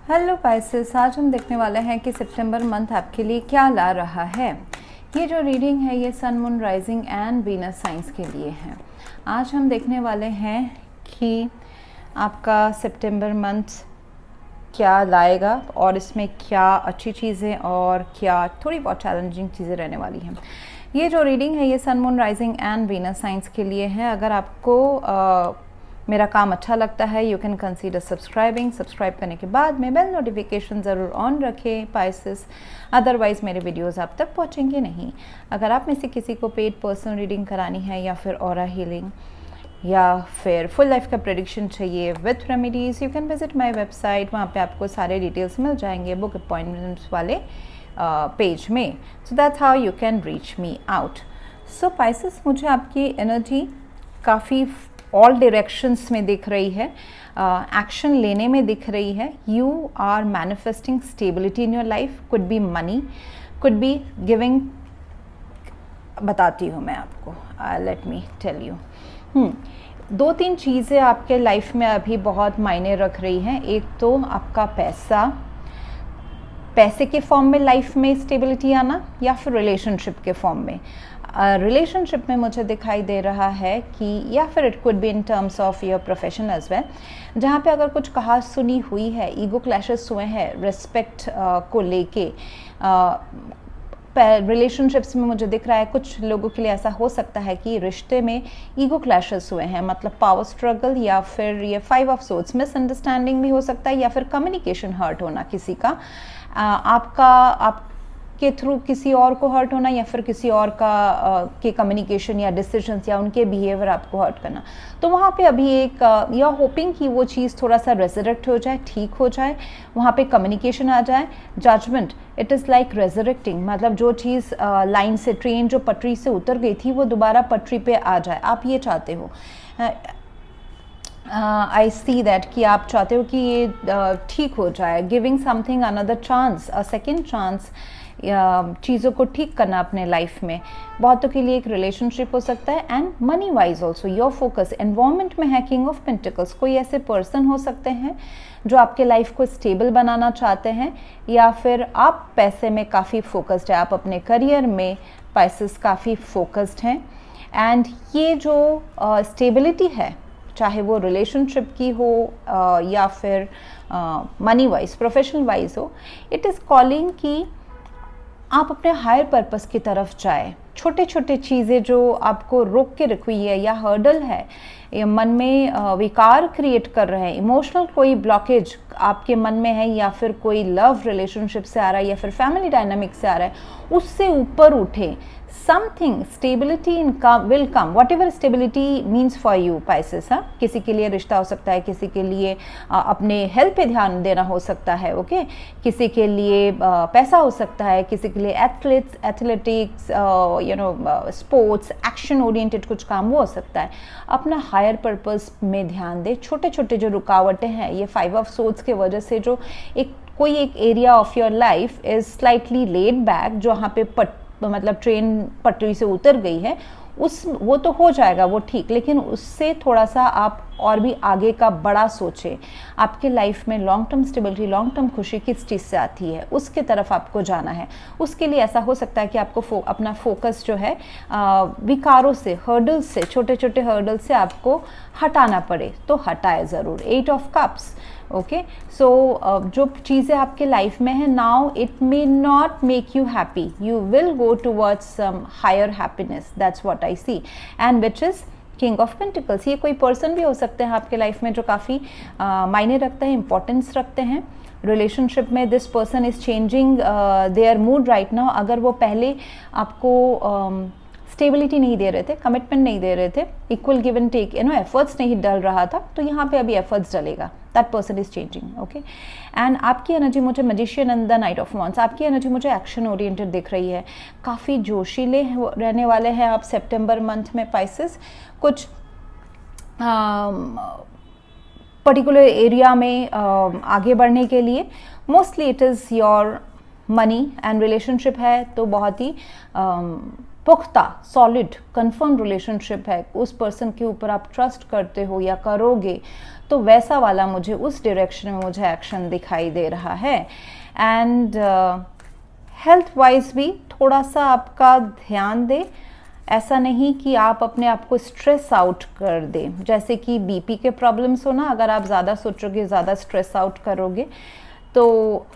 Hello Pisces, आज हम देखने वाले हैं कि सितंबर मंथ आपके लिए क्या ला रहा है। ये जो रीडिंग है ये sun moon rising and Venus signs के लिए है। आज हम देखने वाले हैं कि आपका सितंबर मंथ क्या लाएगा और इसमें क्या अच्छी चीज़ें और क्या थोड़ी बहुत चैलेंजिंग चीज़ें रहने वाली हैं। ये जो रीडिंग है ये sun moon rising and Venus signs के लिए है। अगर आपको मेरा काम अच्छा लगता है यू कैन कंसीडर सब्सक्राइब करने के बाद में बेल नोटिफिकेशन ज़रूर ऑन रखें पाइसेस, अदरवाइज़ मेरे वीडियोस आप तक पहुंचेंगे नहीं। अगर आप में से किसी को पेड पर्सनल रीडिंग करानी है या फिर ऑरा हीलिंग या फिर फुल लाइफ का प्रेडिक्शन चाहिए with remedies, you can visit my website. वहाँ पे आपको सारे डिटेल्स मिल जाएंगे बुक अपॉइंटमेंट्स वाले पेज में। सो that's how you can reach me out. So Pisces, मुझे आपकी एनर्जी काफ़ी ऑल डायरेक्शंस में दिख रही है, एक्शन लेने में दिख रही है। You are manifesting stability in your life, could be money, could be giving. बताती हूँ मैं आपको, लेट मी टेल यू। दो तीन चीज़ें आपके लाइफ में अभी बहुत मायने रख रही हैं। एक तो आपका पैसे के फॉर्म में लाइफ में स्टेबिलिटी आना, या फिर रिलेशनशिप के फॉर्म में। रिलेशनशिप में मुझे दिखाई दे रहा है कि या फिर it could be in terms of your profession as well, जहाँ पे अगर कुछ कहा सुनी हुई है, ईगो क्लैशेस हुए हैं रिस्पेक्ट को लेके। रिलेशनशिप्स में मुझे दिख रहा है कुछ लोगों के लिए ऐसा हो सकता है कि रिश्ते में ईगो क्लैशेस हुए हैं, मतलब पावर स्ट्रगल, या फिर ये 5 ऑफ सोर्ड्स मिसअंडरस्टैंडिंग भी हो सकता है, या फिर कम्युनिकेशन हर्ट होना किसी का, आपके थ्रू किसी और को हर्ट होना, या फिर किसी और का के कम्युनिकेशन या डिसीजंस या उनके बिहेवियर आपको हर्ट करना। तो वहाँ पे अभी एक या होपिंग कि वो चीज़ थोड़ा सा रेजरेक्ट हो जाए, ठीक हो जाए, वहाँ पे कम्युनिकेशन आ जाए। जजमेंट, इट इज़ लाइक रेजरेक्टिंग, मतलब जो चीज़ लाइन से, ट्रेन जो पटरी से उतर गई थी वो दोबारा पटरी पे आ जाए, आप ये चाहते हो। आई सी दैट कि आप चाहते हो कि ये ठीक हो जाए, giving something another chance, a second chance, चीज़ों को ठीक करना अपने लाइफ में। बहुतों के लिए एक रिलेशनशिप हो सकता है। And money wise also your focus environment में है किंग ऑफ पेंटिकल्स। कोई ऐसे पर्सन हो सकते हैं जो आपके लाइफ को स्टेबल बनाना चाहते हैं, या फिर आप पैसे में काफ़ी फोकस्ड है, आप अपने करियर में पाइसेस काफ़ी फोकस्ड हैं। एंड ये जो स्टेबिलिटी है, चाहे वो रिलेशनशिप की हो या फिर मनी वाइज, प्रोफेशनल वाइज हो, इट इज़ कॉलिंग कि आप अपने हायर पर्पस की तरफ जाए। छोटे छोटे चीज़ें जो आपको रोक के रखी है या हर्डल है, या मन में विकार क्रिएट कर रहे हैं, इमोशनल कोई ब्लॉकेज आपके मन में है, या फिर कोई लव रिलेशनशिप से आ रहा है, या फिर फैमिली डायनामिक से आ रहा है, उससे ऊपर उठे। Something stability in will come, what ever stability means for you Pisces. हाँ, किसी के लिए रिश्ता हो सकता है, किसी के लिए अपने हेल्थ पे ध्यान देना हो सकता है, ओके किसी के लिए पैसा हो सकता है, किसी के लिए एथलेटिक्स, स्पोर्ट्स, एक्शन ओरिएंटेड कुछ काम वो हो सकता है। अपना हायर पर्पस में ध्यान दे। छोटे छोटे जो रुकावटें हैं, ये 5 ऑफ सोर्ड्स के वजह से जो कोई एक area of your life is slightly laid back, जहाँ पे मतलब ट्रेन पटरी से उतर गई है, वो तो हो जाएगा वो ठीक, लेकिन उससे थोड़ा सा आप और भी आगे का बड़ा सोचें। आपके लाइफ में long term stability, long term खुशी किस चीज़ से आती है, उसके तरफ आपको जाना है। उसके लिए ऐसा हो सकता है कि आपको अपना फोकस जो है विकारों से, हर्डल्स से, छोटे छोटे हर्डल्स से आपको हटाना पड़े, तो हटाए ज़रूर। 8 ऑफ कप्स, ओके सो जो चीज़ें आपके लाइफ में है now, it may not make you happy, you will go towards some higher happiness, that's what I see, and which is King of Pentacles. ये कोई पर्सन भी हो सकते हैं आपके लाइफ में जो काफ़ी मायने रखते हैं, इंपॉर्टेंस रखते हैं रिलेशनशिप में। This person is changing their mood right now. अगर वो पहले आपको स्टेबिलिटी नहीं दे रहे थे, कमिटमेंट नहीं दे रहे थे, equal give and take, efforts नहीं डल रहा था, तो यहाँ पे अभी एफर्ट्स डलेगा। That person is changing, okay. And आपकी एनर्जी मुझे magician and the knight of wands, आपकी एनर्जी मुझे एक्शन ओरिएंटेड दिख रही है। काफ़ी जोशीले रहने वाले हैं आप सितंबर मंथ में पाइसेस। कुछ पर्टिकुलर एरिया में आगे बढ़ने के लिए, mostly it is your money and relationship है, तो बहुत ही पुख्ता, सॉलिड, कंफर्म रिलेशनशिप है, उस पर्सन के ऊपर आप ट्रस्ट करते हो या करोगे, तो वैसा वाला मुझे उस डायरेक्शन में मुझे एक्शन दिखाई दे रहा है। एंड हेल्थ वाइज भी थोड़ा सा आपका ध्यान दे, ऐसा नहीं कि आप अपने आप को स्ट्रेस आउट कर दें, जैसे कि बीपी के प्रॉब्लम्स हो ना, अगर आप ज़्यादा सोचोगे, ज़्यादा स्ट्रेस आउट करोगे तो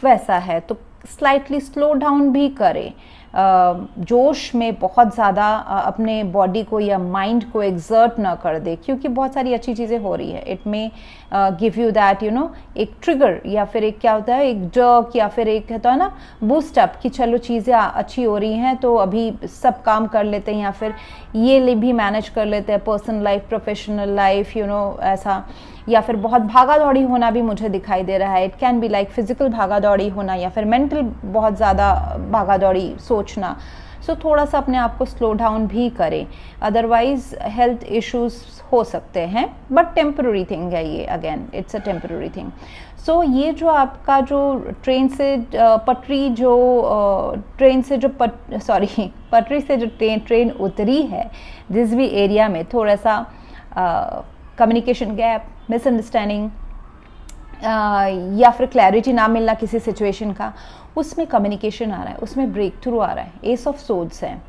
वैसा है। तो स्लाइटली स्लो डाउन भी करें, जोश में बहुत ज़्यादा अपने बॉडी को या माइंड को एग्जर्ट ना कर दे, क्योंकि बहुत सारी अच्छी चीज़ें हो रही है। It may give you that you know एक ट्रिगर, या फिर एक क्या होता है, एक जर्क, या फिर एक कहता है ना बूस्ट अप कि चलो चीज़ें अच्छी हो रही हैं तो अभी सब काम कर लेते हैं, या फिर ये भी मैनेज कर लेते हैं, personal life, professional life, you know ऐसा। या फिर बहुत भागा दौड़ी होना भी मुझे दिखाई दे रहा है। It can be like physical भागा दौड़ी होना, या फिर मेंटल बहुत ज़्यादा भागा दौड़ी सोचना। सो थोड़ा सा अपने आप को स्लो डाउन भी करें, अदरवाइज हेल्थ इश्यूज हो सकते हैं, बट टेम्पररी थिंग है ये, again it's a temporary thing. So ये जो आपका जो ट्रेन से पटरी जो ट्रेन से जो पटरी से जो ट्रेन उतरी है जिस भी एरिया में थोड़ा सा कम्युनिकेशन गैप, मिसअंडरस्टैंडिंग या फिर क्लैरिटी ना मिलना किसी सिचुएशन का, उसमें कम्युनिकेशन आ रहा है, उसमें ब्रेक थ्रू आ रहा है। एस ऑफ सोर्ड्स है,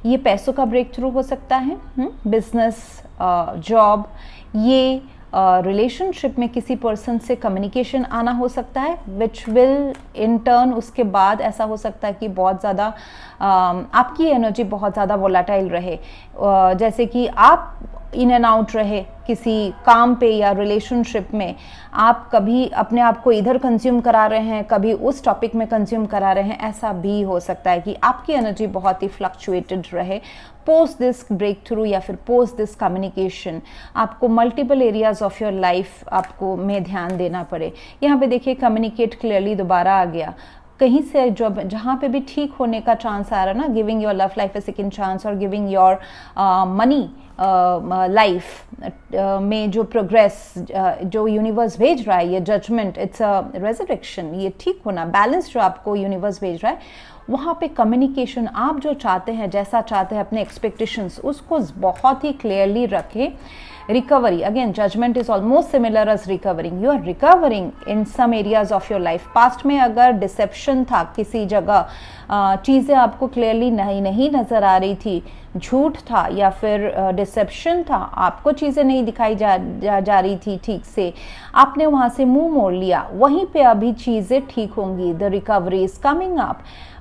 ये पैसों का ब्रेक थ्रू हो सकता है, बिजनेस, जॉब, ये रिलेशनशिप में किसी पर्सन से कम्युनिकेशन आना हो सकता है, विच विल इन टर्न उसके बाद ऐसा हो सकता है कि बहुत ज़्यादा आपकी एनर्जी बहुत ज़्यादा वोलाटाइल रहे, जैसे कि आप इन एंड आउट रहे किसी काम पे या रिलेशनशिप में। आप कभी अपने आप को इधर कंज्यूम करा रहे हैं, कभी उस टॉपिक में कंज्यूम करा रहे हैं, ऐसा भी हो सकता है कि आपकी एनर्जी बहुत ही फ्लक्चुएटेड रहे। पोस्ट दिस ब्रेक थ्रू या फिर पोस्ट दिस कम्युनिकेशन आपको multiple areas of your life आपको में ध्यान देना पड़े। यहाँ पे देखिए कम्युनिकेट क्लियरली दोबारा आ गया, कहीं से जो जहाँ पे भी ठीक होने का चांस आ रहा है ना, giving your love life a second chance और गिविंग योर मनी लाइफ में जो प्रोग्रेस जो यूनिवर्स भेज रहा है, ये जजमेंट, इट्स अ रेजरेक्शन, ये ठीक होना, बैलेंस जो आपको यूनिवर्स भेज रहा है, वहाँ पे कम्युनिकेशन आप जो चाहते हैं, जैसा चाहते हैं, अपने एक्सपेक्टेशंस उसको बहुत ही क्लियरली रखें। Recovery, again judgement is almost similar as recovering, you are recovering in some areas of your life. Past में अगर डिसेप्शन था किसी जगह, चीज़ें आपको क्लियरली नहीं नज़र आ रही थी, झूठ था या फिर डिसेप्शन था, आपको चीज़ें नहीं दिखाई जा रही थी ठीक से, आपने वहाँ से मुंह मोड़ लिया, वहीं पे अभी चीज़ें ठीक होंगी। The recovery is coming up,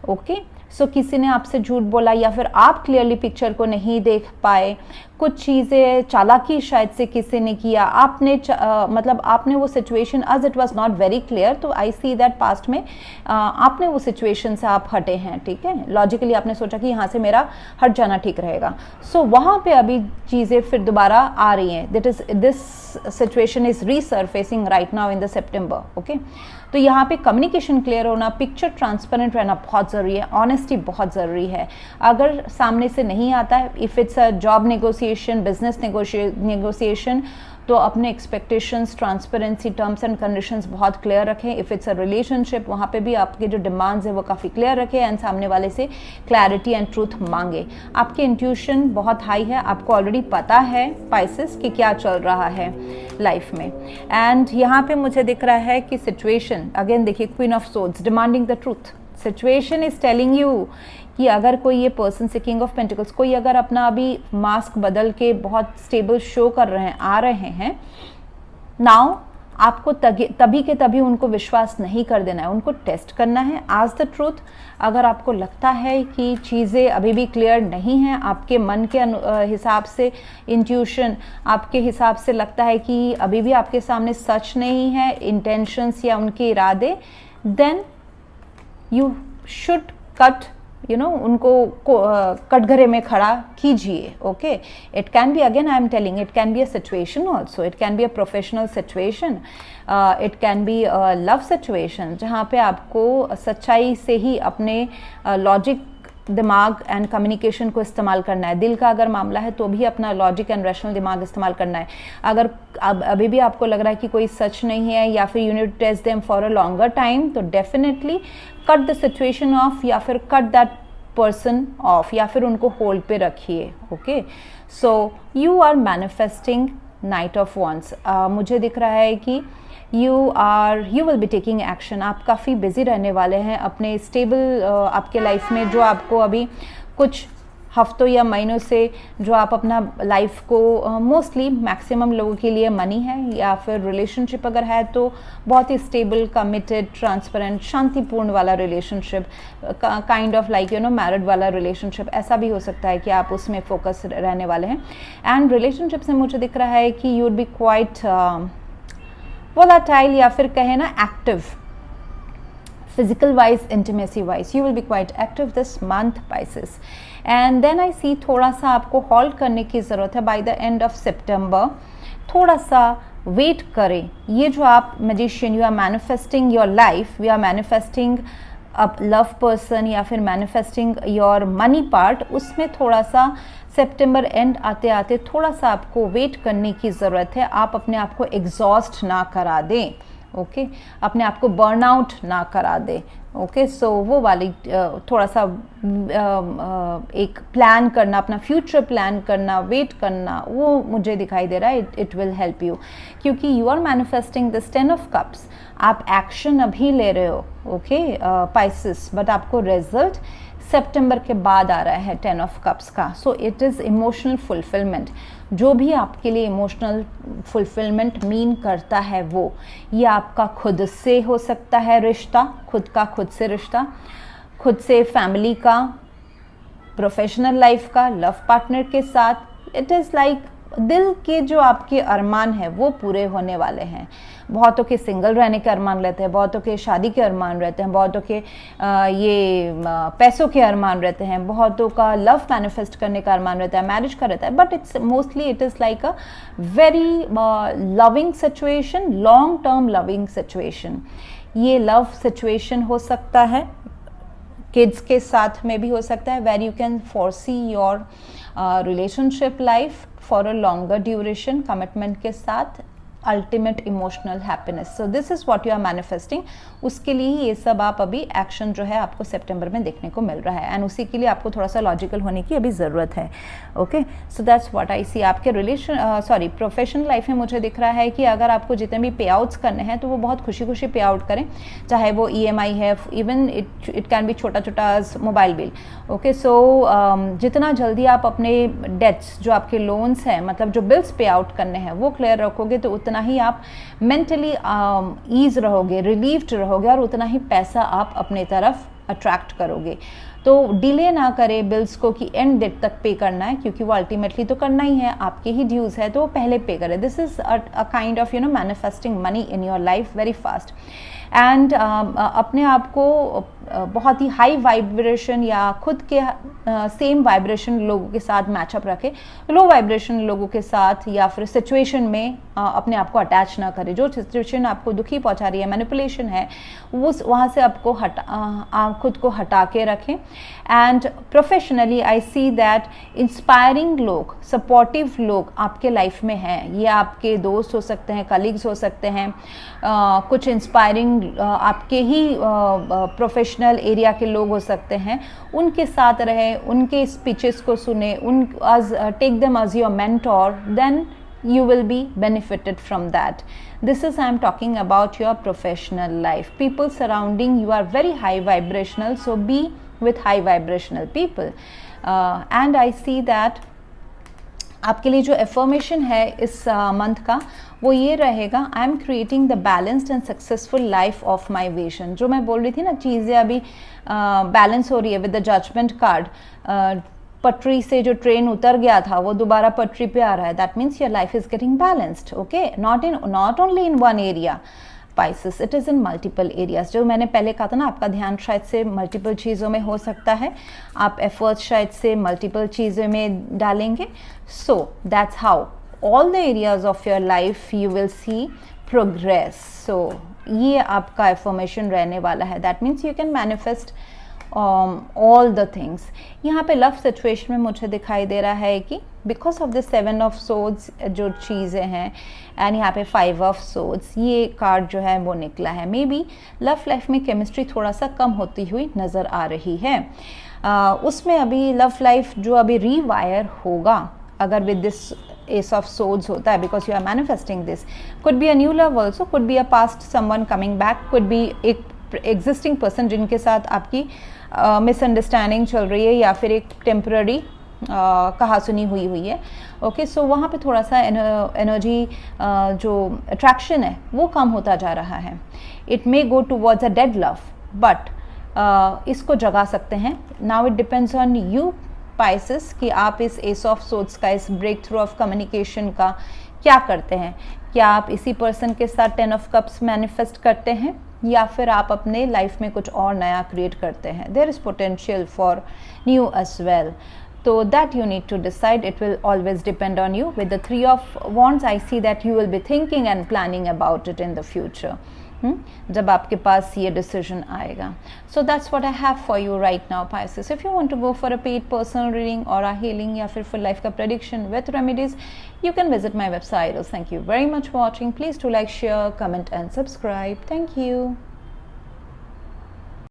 okay. So किसी ने आपसे झूठ बोला या फिर आप क्लियरली पिक्चर को नहीं देख पाए, कुछ चीज़ें चालाकी शायद से किसी ने किया, आपने मतलब आपने वो situation as it was not very clear, तो आई सी दैट पास्ट में आपने वो सिचुएशन से आप हटे हैं, ठीक है। लॉजिकली आपने सोचा कि यहाँ से मेरा हट जाना ठीक रहेगा, सो वहाँ पे अभी चीज़ें फिर दोबारा आ रही हैं। This situation is resurfacing right now in the September, okay. तो यहाँ पे कम्युनिकेशन क्लियर होना, पिक्चर ट्रांसपेरेंट रहना बहुत ज़रूरी है, ऑनेस्टी बहुत ज़रूरी है। अगर सामने से नहीं आता है, if it's a job negotiation, business negotiation, तो अपने expectations, transparency, terms and conditions बहुत क्लियर रखें। इफ़ इट्स अ रिलेशनशिप, वहाँ पे भी आपके जो डिमांड्स है वो काफ़ी क्लियर रखें एंड सामने वाले से क्लैरिटी एंड ट्रूथ मांगे। आपकी इंट्यूशन बहुत हाई है, आपको ऑलरेडी पता है पाइसेस कि क्या चल रहा है लाइफ में। एंड यहाँ पे मुझे दिख रहा है कि सिचुएशन, अगेन देखिए queen of swords, demanding the truth. Situation is telling you कि अगर कोई ये पर्सन से, किंग ऑफ पेंटिकल्स, कोई अगर अपना अभी मास्क बदल के बहुत स्टेबल शो कर रहे हैं, आ रहे हैं, नाउ आपको तभी के तभी उनको विश्वास नहीं कर देना है, उनको टेस्ट करना है, आज द ट्रूथ। अगर आपको लगता है कि चीज़ें अभी भी क्लियर नहीं हैं, आपके मन के हिसाब से, इंट्यूशन आपके हिसाब से लगता है कि अभी भी आपके सामने सच नहीं है, इंटेंशंस या उनके इरादे, then you should cut, you know, उनको कटघरे में खड़ा कीजिए, okay. It can be, again I am telling, it can be a situation also, it can be a professional situation, it can be a love situation, जहाँ पे आपको सच्चाई से ही अपने लॉजिक, दिमाग एंड कम्युनिकेशन को इस्तेमाल करना है। दिल का अगर मामला है तो भी अपना लॉजिक एंड रैशनल दिमाग इस्तेमाल करना है। अगर अभी भी आपको लग रहा है कि कोई सच नहीं है या फिर you need to test them for a longer time, तो definitely cut the situation of या फिर कट दैट पर्सन ऑफ या फिर उनको होल्ड पे रखिए, okay. So you are manifesting Knight of Wands. मुझे दिख रहा है कि you will be taking action. आप काफ़ी बिजी रहने वाले हैं अपने स्टेबल आपके लाइफ में, जो आपको अभी कुछ हफ्तों या महीनों से जो आप अपना लाइफ को मोस्टली मैक्सिमम लोगों के लिए मनी है या फिर रिलेशनशिप अगर है तो बहुत ही स्टेबल, कमिटेड, ट्रांसपेरेंट, शांतिपूर्ण वाला relationship, kind of like married वाला रिलेशनशिप, ऐसा भी हो सकता है कि आप उसमें फोकस रहने वाले हैं। एंड रिलेशनशिप से मुझे दिख रहा है कि you would be quite volatile या फिर कहे ना active, physical wise, intimacy wise, you will be quite active this month, Pisces. And then I see थोड़ा सा आपको हॉल्ट करने की ज़रूरत है by the end of September। थोड़ा सा वेट करें। ये जो आप magician, you are manifesting your life, you are manifesting a love person या फिर मैनिफेस्टिंग योर मनी पार्ट, उसमें थोड़ा सा सितंबर एंड आते आते थोड़ा सा आपको वेट करने की ज़रूरत है। आप अपने आप को एग्जॉस्ट ना करा दें, ओके अपने आप को बर्नआउट ना करा दे। ओके सो वो वाली थोड़ा सा एक प्लान करना, अपना फ्यूचर प्लान करना, वेट करना, वो मुझे दिखाई दे रहा है। इट विल हेल्प यू, क्योंकि you are manifesting this 10 of cups. आप एक्शन अभी ले रहे हो, ओके पाइसेस, बट आपको रिजल्ट सितंबर के बाद आ रहा है 10 ऑफ कप्स का। So it is emotional fulfilment. जो भी आपके लिए इमोशनल फुलफिलमेंट मीन करता है वो, ये आपका खुद से हो सकता है रिश्ता, खुद का खुद से रिश्ता, खुद से फैमिली का, प्रोफेशनल लाइफ का, लव पार्टनर के साथ। इट इज़ लाइक दिल के जो आपके अरमान है वो पूरे होने वाले हैं। बहुतों के सिंगल रहने के अरमान रहते हैं, बहुतों के शादी के अरमान रहते हैं, बहुतों के पैसों के अरमान रहते हैं, बहुतों का लव मैनिफेस्ट करने का अरमान रहता है, मैरिज का रहता है। But it's mostly it is like a very loving situation, long term loving situation. ये लव सिचुएशन हो सकता है, किड्स के साथ में भी हो सकता है, where you can foresee your relationship life for a longer duration, commitment के साथ, ultimate emotional happiness. So this is what you are manifesting. उसके लिए ही ये सब आप अभी एक्शन जो है आपको सितंबर में देखने को मिल रहा है, एंड उसी के लिए आपको थोड़ा सा लॉजिकल होने की अभी ज़रूरत है। Okay so that's what I see. आपके प्रोफेशनल लाइफ में मुझे दिख रहा है कि अगर आपको जितने भी पे आउट्स करने हैं तो वो बहुत खुशी खुशी पे आउट करें, चाहे वो EMI है, इवन इट कैन बी छोटा छोटा मोबाइल बिल। ओके सो जितना जल्दी आप अपने डेट्स जो आपके लोन्स हैं, मतलब जो बिल्स पे आउट करने हैं, वो क्लियर रखोगे तो उतना ही आप मेंटली ईज रहोगे, रिलीव्ड रहोगे, और उतना ही पैसा आप अपने तरफ अट्रैक्ट करोगे। तो डिले ना करें बिल्स को कि एंड डेट तक पे करना है, क्योंकि वो अल्टीमेटली तो करना ही है, आपके ही ड्यूज़ है, तो वो पहले पे करें। This is a kind of manifesting money in your life very fast. And अपने आप को बहुत ही हाई वाइब्रेशन या खुद के सेम वाइब्रेशन लोगों के साथ मैचअप रखें, लो वाइब्रेशन लोगों के साथ या फिर सिचुएशन में अपने आप को अटैच ना करें। जो सिचुएशन आपको दुखी पहुंचा रही है, मैनिपुलेशन है, उस वहाँ से आपको खुद को हटा के रखें। And professionally I see that inspiring लोग, सपोर्टिव लोग आपके लाइफ में हैं। ये आपके दोस्त हो सकते हैं, कलीग्स हो सकते हैं, कुछ इंस्पायरिंग आपके ही प्रोफेशनल एरिया के लोग हो सकते हैं। उनके साथ रहें, उनके स्पीचेस को सुने, take them as your mentor, then you will be benefited from that. This is I am talking about your professional life. People surrounding you are very high vibrational, so be with high vibrational people. And I see that आपके लिए जो affirmation है इस month का वो ये रहेगा, I am creating the balanced and successful life of my vision. जो मैं बोल रही थी ना, चीज़ें अभी बैलेंस हो रही है विद द जजमेंट कार्ड। पटरी से जो ट्रेन उतर गया था वो दोबारा पटरी पे आ रहा है। That means your life is getting balanced, okay, not only in one area Pisces, it is in multiple areas. जो मैंने पहले कहा था ना, आपका ध्यान शायद से मल्टीपल चीज़ों में हो सकता है, आप एफर्ट्स शायद से मल्टीपल चीज़ों में डालेंगे। So that's how all the areas of your life you will see progress. So ये आपका एफर्मेशन रहने वाला है। That means you can manifest all the things. यहाँ पे लव सिचुएशन में मुझे दिखाई दे रहा है कि because of the 7 of swords जो चीज़ें हैं, एंड यहाँ पे 5 ऑफ सोर्ड्स, ये कार्ड जो है वो निकला है। मे बी लव लाइफ में केमिस्ट्री थोड़ा सा कम होती हुई नज़र आ रही है। उसमें अभी लव लाइफ जो अभी रीवायर होगा, अगर with this ace of swords होता है, because you are manifesting this. Could be a new love also, could be a past someone coming back, could be एक एग्जिस्टिंग पर्सन जिनके साथ आपकी मिसअंडरस्टैंडिंग चल रही है, या फिर एक टेम्पररी कहासुनी हुई है. ओके, सो वहाँ पे थोड़ा सा एनर्जी जो अट्रैक्शन है वो कम होता जा रहा है. It may go towards a dead love, but इसको जगा सकते हैं. Now it depends on you Pisces कि आप इस एस ऑफ सोड्स का, इस ब्रेक थ्रू ऑफ कम्युनिकेशन का क्या करते हैं. क्या आप इसी पर्सन के साथ 10 ऑफ कप्स मैनिफेस्ट करते हैं, या फिर आप अपने लाइफ में कुछ और नया क्रिएट करते हैं. There is potential for new as well. So that you need to decide. It will always depend on you. With the 3 of Wands, I see that you will be thinking and planning about it in the future. जब आपके पास ये decision आएगा. So that's what I have for you right now, Pisces. If you want to go for a paid personal reading or a healing या फिर full life का prediction with remedies, you can visit my website. Thank you very much for watching. Please do like, share, comment and subscribe. Thank you.